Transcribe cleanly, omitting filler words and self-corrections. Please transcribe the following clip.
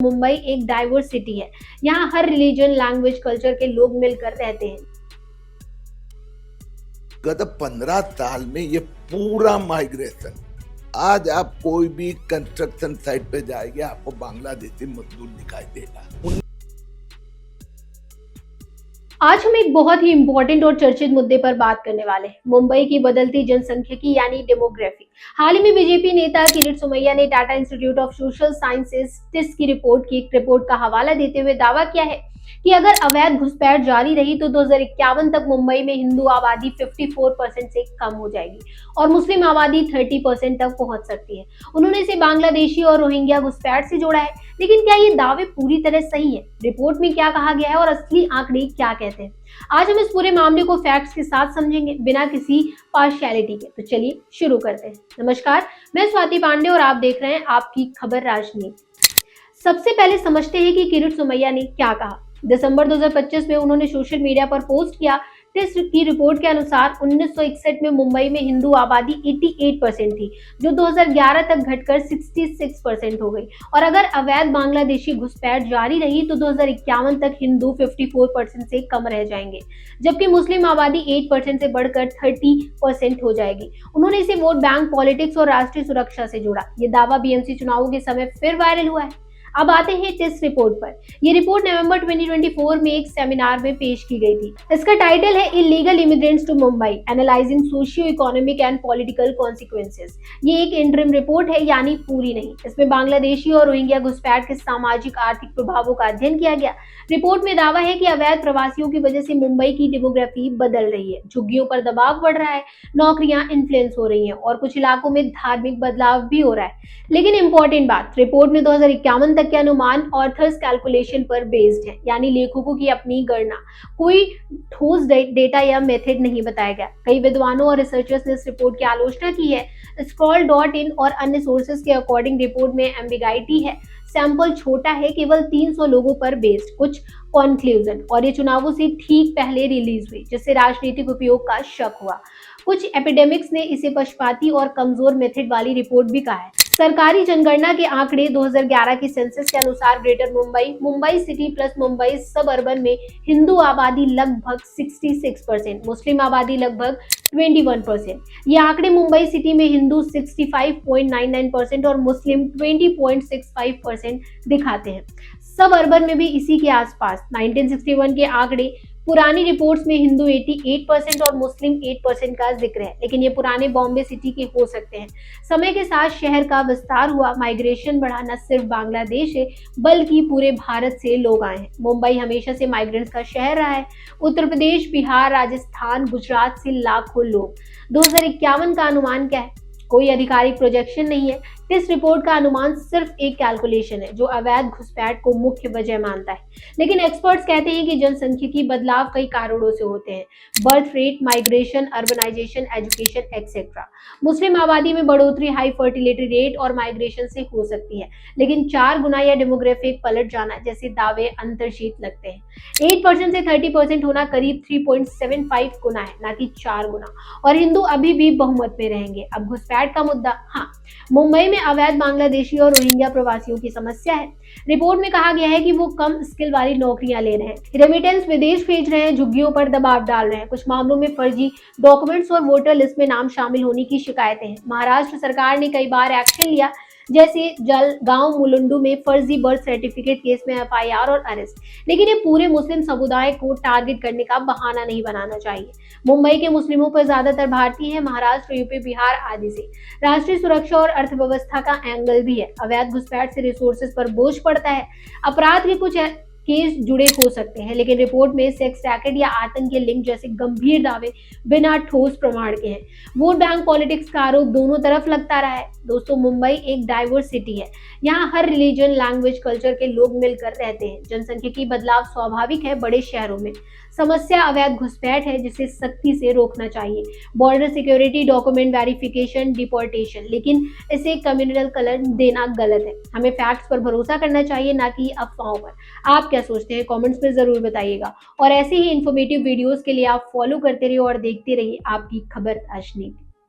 मुंबई एक diverse city है। यहाँ हर रिलीजन, लैंग्वेज, कल्चर के लोग मिलकर रहते हैं। गत 15 साल में ये पूरा माइग्रेशन, आज आप कोई भी कंस्ट्रक्शन साइट पे जाएंगे आपको बांग्लादेशी मजदूर दिखाई देगा। आज हम एक बहुत ही इंपॉर्टेंट और चर्चित मुद्दे पर बात करने वाले हैं, मुंबई की बदलती जनसंख्यिकी यानी डेमोग्राफी। हाल ही में बीजेपी नेता किरीट सोमैया ने Tata Institute of Social Sciences TISS की एक रिपोर्ट का हवाला देते हुए दावा किया है कि अगर अवैध घुसपैठ जारी रही तो 2051 तक मुंबई में हिंदू आबादी 54% से कम हो जाएगी और मुस्लिम आबादी 30% तक पहुंच सकती है। उन्होंने इसे बांग्लादेशी और रोहिंग्या घुसपैठ से जोड़ा है, लेकिन क्या ये दावे पूरी तरह सही है? रिपोर्ट में क्या कहा गया है और असली आंकड़े क्या कहते हैं? आज हम इस पूरे मामले को फैक्ट्स के साथ समझेंगे, बिना किसी पार्शियलिटी के। तो चलिए शुरू करते हैं। नमस्कार, मैं स्वाति पांडे और आप देख रहे हैं आपकी खबर राजनीति। सबसे पहले समझते हैं कि किरीट सोमैया ने क्या कहा। दिसंबर 2025 में उन्होंने सोशल मीडिया पर पोस्ट किया। टिस की रिपोर्ट के अनुसार 1961 में मुंबई में हिंदू आबादी 88% थी, जो 2011 तक घटकर 66% हो गई। और अगर अवैध बांग्लादेशी घुसपैठ जारी रही तो 2051 तक हिंदू 54% से कम रह जाएंगे, जबकि मुस्लिम आबादी 8% से बढ़कर 30% हो जाएगी। उन्होंने इसे वोट बैंक पॉलिटिक्स और राष्ट्रीय सुरक्षा से जोड़ा। ये दावा बीएमसी चुनावों के समय फिर वायरल हुआ है। अब आते हैं टिस रिपोर्ट पर। ये रिपोर्ट नवंबर 2024 में एक सेमिनार में पेश की गई थी। इसका टाइटल है illegal immigrants to Mumbai, analysing socio economic and political consequences. ये एक इंटरिम रिपोर्ट है, यानी पूरी नहीं। इसमें बांग्लादेशी और रोहिंग्या घुसपैठ के सामाजिक आर्थिक प्रभावों का अध्ययन किया गया। रिपोर्ट में दावा है कि अवैध प्रवासियों की वजह से मुंबई की डेमोग्राफी बदल रही है, झुग्गियों पर दबाव बढ़ रहा है, नौकरियां इन्फ्लुएंस हो रही हैं और कुछ इलाकों में धार्मिक बदलाव भी हो रहा है। लेकिन इंपॉर्टेंट बात, रिपोर्ट में 2051 तक के अनुमान ऑथर्स कैलकुलेशन पर बेस्ड है, यानी लेखकों की अपनी गणना। कोई ठोस डेटा या मेथड नहीं बताया गया। कई विद्वानों और रिसर्चर्स ने इस रिपोर्ट की आलोचना की है। स्क्रॉल.इन और अन्य सोर्सेज के अकॉर्डिंग रिपोर्ट में एम्बिगाइटी है, सैंपल छोटा है, केवल 300 लोगों पर बेस्ड, कुछ कंक्लूजन, और ये चुनावों से ठीक पहले रिलीज हुई, जिससे राजनीतिक उपयोग का शक हुआ। कुछ एपिडेमिक्स ने इसे पक्षपाती और कमजोर मेथड वाली रिपोर्ट भी कहा है। सरकारी जनगणना के आंकड़े 2011 की सेंसस के अनुसार greater Mumbai, Mumbai city plus Mumbai सब अर्बन में हिंदू आबादी लगभग 66%, मुस्लिम आबादी लगभग 21%। ये आंकड़े मुंबई सिटी में हिंदू 65.99% और मुस्लिम 20.65% दिखाते हैं। सब अर्बन में भी इसी के आसपास। 1961 के आंकड़े, पुरानी रिपोर्ट्स में हिंदू 88% और मुस्लिम 8% का जिक्र है, लेकिन ये पुराने बॉम्बे सिटी के हो सकते हैं। समय के साथ शहर का विस्तार हुआ, माइग्रेशन बढ़ा, न सिर्फ बांग्लादेश से बल्कि पूरे भारत से लोग आए हैं। मुंबई हमेशा से माइग्रेंट्स का शहर रहा है। उत्तर प्रदेश, बिहार, राजस्थान, गुजरात से लाखों लोग। 2051 का अनुमान क्या है? कोई आधिकारिक प्रोजेक्शन नहीं है। इस रिपोर्ट का अनुमान सिर्फ एक कैलकुलेशन है, जो अवैध घुसपैठ को मुख्य वजह मानता है। लेकिन एक्सपर्ट्स कहते हैं कि जनसंख्यिकी बदलाव कई कारणों से होते हैं: birth rate, migration, urbanisation, education etcetera. मुस्लिम आबादी में बढ़ोतरी हाई फर्टिलिटी रेट और माइग्रेशन से हो सकती है, लेकिन 4 गुना या डेमोग्राफिक पलट जाना जैसे दावे अंतर्शीत लगते हैं। 8% से 30% होना करीब 3.75 गुना है, ना कि 4 गुना। और हिंदू अभी भी बहुमत में रहेंगे। अब घुसपैठ का मुद्दा, हाँ, मुंबई में अवैध बांग्लादेशी और रोहिंग्या प्रवासियों की समस्या है। रिपोर्ट में कहा गया है कि वो कम स्किल वाली नौकरियां ले रहे हैं, रेमिटेंस विदेश भेज रहे हैं, झुग्गियों पर दबाव डाल रहे हैं। कुछ मामलों में फर्जी डॉक्यूमेंट्स और वोटर लिस्ट में नाम शामिल होने की शिकायतें हैं। महाराष्ट्र सरकार ने कई बार एक्शन लिया, जैसे जलगांव मुलुंडू में फर्जी बर्थ सर्टिफिकेट केस में एफआईआर और अरेस्ट। लेकिन ये पूरे मुस्लिम समुदाय को टारगेट करने का बहाना नहीं बनाना चाहिए। मुंबई के मुस्लिमों पर ज्यादातर भारतीय हैं, महाराष्ट्र, यूपी, बिहार आदि से। राष्ट्रीय सुरक्षा और अर्थव्यवस्था का एंगल भी है। अवैध घुसपैठ से रिसोर्सेज पर बोझ पड़ता है। अपराध के कुछ केस जुड़े हो सकते हैं, लेकिन रिपोर्ट में सेक्स रैकेट या आतंक के लिंक जैसे गंभीर दावे बिना ठोस प्रमाण के हैं। वोट बैंक पॉलिटिक्स का आरोप दोनों तरफ लगता रहा है। दोस्तों, मुंबई एक डाइवर्स सिटी है। यहाँ हर रिलीजन, लैंग्वेज, कल्चर के लोग मिलकर रहते हैं। जनसंख्यिकी बदलाव स्वाभाविक है बड़े शहरों में। समस्या अवैध घुसपैठ है, जिसे सख्ती से रोकना चाहिए। Border security, document verification, deportation, लेकिन इसे कम्युनल कलर देना गलत है। हमें फैक्ट्स पर भरोसा करना चाहिए, ना कि अफवाहों पर। आप क्या सोचते हैं? कमेंट्स में जरूर बताइएगा। और ऐसे ही इंफॉर्मेटिव वीडियोस के लिए आप फॉलो करते रहिए और देखते रहिए आपकी खबर राजनीति।